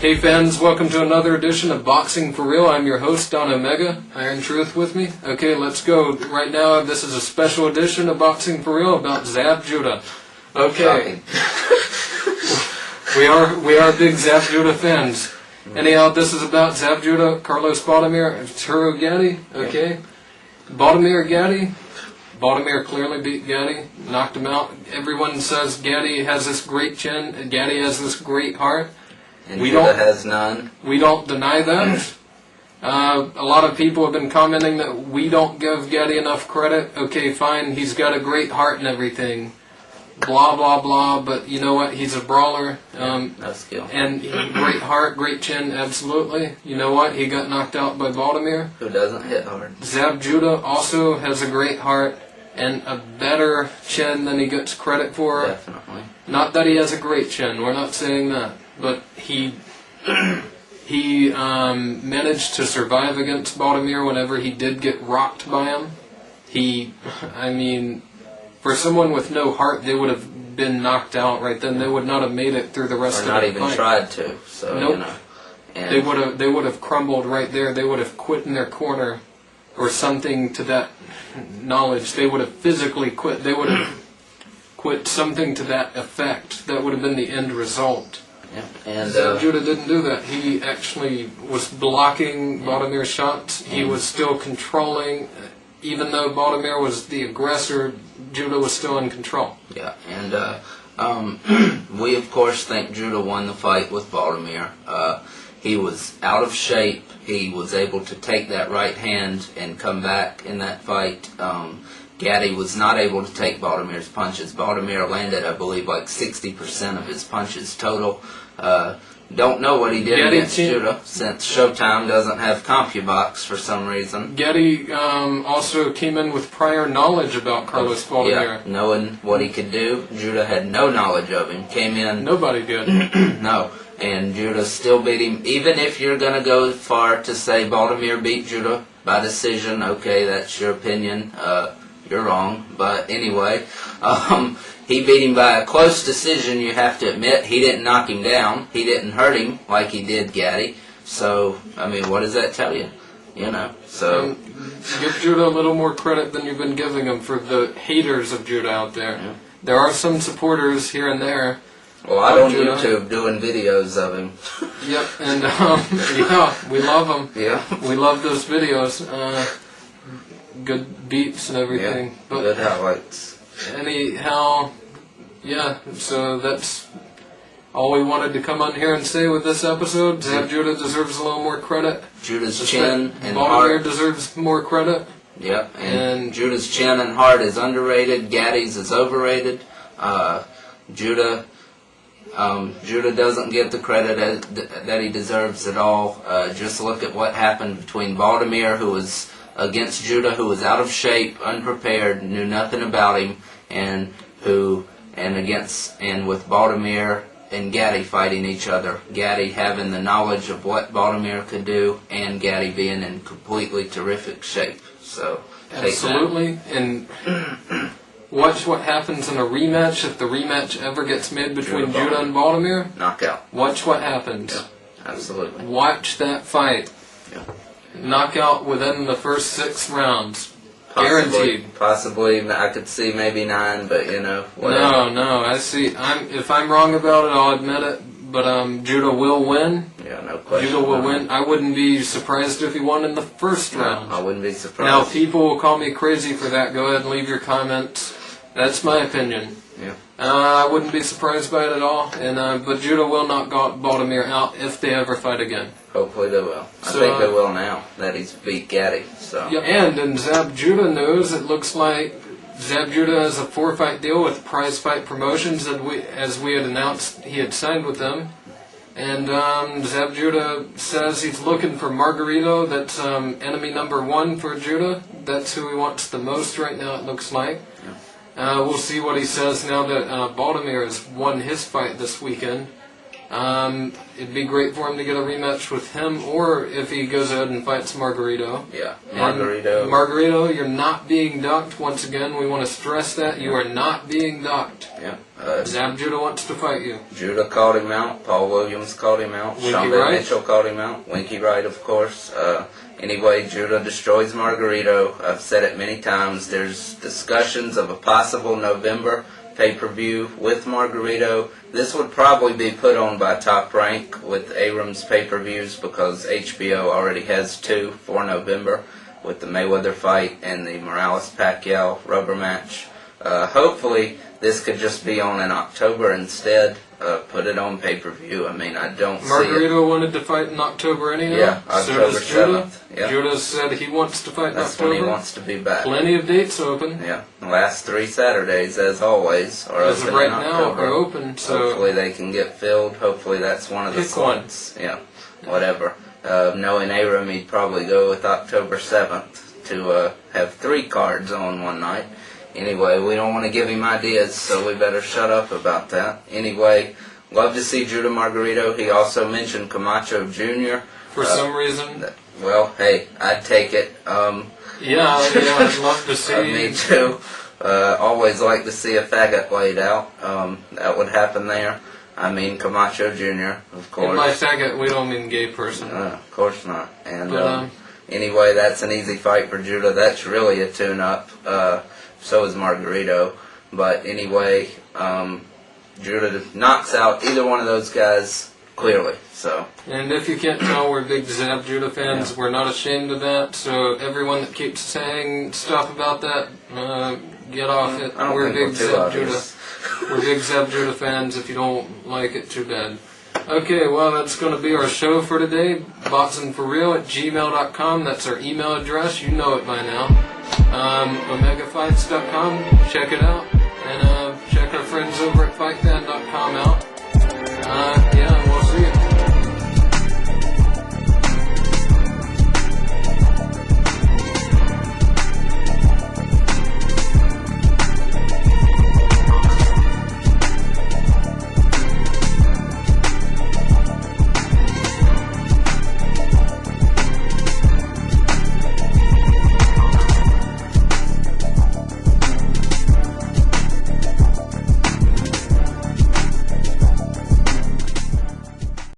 Hey fans, welcome to another edition of Boxing for Real. I'm your host, Don Omega. Iron Truth with me. Okay, let's go. Right now, this is a special edition of Boxing for Real about Zab Judah. Okay. we are big Zab Judah fans. Anyhow, this is about Zab Judah, Carlos Baldomir, Arturo Gatti. Okay. Baldomir Gatti. Baldomir clearly beat Gatti, knocked him out. Everyone says Gatti has this great chin, Gatti has this great heart. And Judah has none. We don't deny that. A lot of people have been commenting that we don't give Gatti enough credit. Okay, fine, he's got a great heart and everything. Blah, blah, blah, but you know what? He's a brawler. No skill. And great heart, great chin, absolutely. You know what? He got knocked out by Baldomir. Who doesn't hit hard. Zab Judah also has a great heart and a better chin than he gets credit for. Definitely. Not that he has a great chin, we're not saying that. But he managed to survive against Baldomir whenever he did get rocked by him. For someone with no heart, they would have been knocked out right then. They would not have made it through the rest of the fight. Or not even tried to. So, nope. You know. And They would have crumbled right there. They would have quit in their corner or something to that knowledge. They would have physically quit. They would have quit something to that effect. That would have been the end result. Yeah. And Judah didn't do that. He actually was blocking Baldomir's shots. He was still controlling. Even though Baldomir was the aggressor, Judah was still in control. Yeah, and we of course think Judah won the fight with Baldomir. He was out of shape. He was able to take that right hand and come back in that fight. Gatti was not able to take Baldomir's punches. Baldomir landed, I believe, like 60% of his punches total. Don't know what he did against Judah, since Showtime doesn't have CompuBox for some reason. Gatti also came in with prior knowledge about Carlos Baldomir. Yeah, knowing what he could do. Judah had no knowledge of him. Came in... Nobody did. No. And Judah still beat him. Even if you're going to go far to say Baldomir beat Judah by decision, okay, that's your opinion. You're wrong. But anyway, he beat him by a close decision, you have to admit. He didn't knock him down. He didn't hurt him like he did Gatti. So, I mean, what does that tell you? You know, so... Give Judah a little more credit than you've been giving him for the haters of Judah out there. Yeah. There are some supporters here and there. Well, I don't YouTube doing videos of him. Yep, and yeah, we love him. Yeah. We love those videos. Good beats and everything. Yeah, but good highlights. Anyhow, yeah, so that's all we wanted to come on here and say with this episode. Zab Judah deserves a little more credit. Judah's chin and Baldomir heart deserves more credit. Yep, and Judah's chin and heart is underrated. Gatti's is overrated. Judah doesn't get the credit that he deserves at all. Just look at what happened between Baldomir, who was against Judah, who was out of shape, unprepared, knew nothing about him, and with Baldomir and Gatti fighting each other. Gatti having the knowledge of what Baldomir could do, and Gatti being in completely terrific shape. So absolutely, and watch what happens in a rematch if the rematch ever gets made between Judah and Baldomir. Knockout. Watch what happens. Yeah, absolutely. Watch that fight. Yeah. Knockout within the first 6 rounds. Guaranteed. Possibly, I could see maybe 9, but you know, whatever. No, I see. If I'm wrong about it, I'll admit it. But Judah will win. Yeah, no question. Judah will win. I wouldn't be surprised if he won in the first round. I wouldn't be surprised. Now, people will call me crazy for that. Go ahead and leave your comments. That's my opinion. Yeah. I wouldn't be surprised by it at all. But Judah will knock Baldomir out if they ever fight again. Hopefully they will. I think they will now that he's beat Gatti. So. Yeah, and in Zab Judah news, it looks like Zab Judah has a 4-fight deal with Prize Fight Promotions, as we had announced he had signed with them. And Zab Judah says he's looking for Margarito. That's enemy number 1 for Judah. That's who he wants the most right now, it looks like. We'll see what he says now that Baldomir has won his fight this weekend. It'd be great for him to get a rematch with him, or if he goes ahead and fights Margarito. Yeah, And Margarito. Margarito, you're not being docked. Once again, we want to stress that you are not being docked. Yeah. Zab Judah wants to fight you. Judah called him out. Paul Williams called him out. Winky Sean Wright. Mitchell called him out. Winky Wright, of course. Anyway, Judah destroys Margarito. I've said it many times. There's discussions of a possible November pay-per-view with Margarito. This would probably be put on by Top Rank with Abrams pay-per-views because HBO already has 2 for November with the Mayweather fight and the Morales-Pacquiao rubber match. Hopefully, this could just be on in October instead. Put it on pay-per-view. I mean, I don't see it. Margarito wanted to fight in October anyhow. Yeah, So October does Judah. 7th. Yeah. Judah said he wants to fight in That's October. when he wants to be back. Plenty of dates open. Yeah, the last 3 Saturdays, as always, are As of open right in now, October. are open. So Hopefully they can get filled. Hopefully that's one of the Pick one. slots. Yeah, whatever. Knowing Aram, he'd probably go with October 7th to have 3 cards on one night. Anyway, we don't want to give him ideas, so we better shut up about that. Anyway, love to see Judah Margarito. He also mentioned Camacho Jr. for some reason, Well, hey, I'd take it. yeah, I'd love to see. Me too. Always like to see a faggot laid out. That would happen there. I mean, Camacho Jr., of And course. by faggot, we don't mean gay person. Of course not. And But, anyway, that's an easy fight for Judah. That's really a tune-up. So is Margarito. But anyway, Judah knocks out either one of those guys clearly. So And if you can't tell, we're big Zab Judah fans. We're not ashamed of that. So everyone that keeps saying stuff about that, get off it. I don't We're think big we're too Zab Judah. obvious. We're big Zab Judah fans. If you don't like it, too bad. Okay, well, that's going to be our show for today. boxingforreal@gmail.com. That's our email address. You know it by now. OmegaFights.com. Check it out. And check our friends over at Fight Pass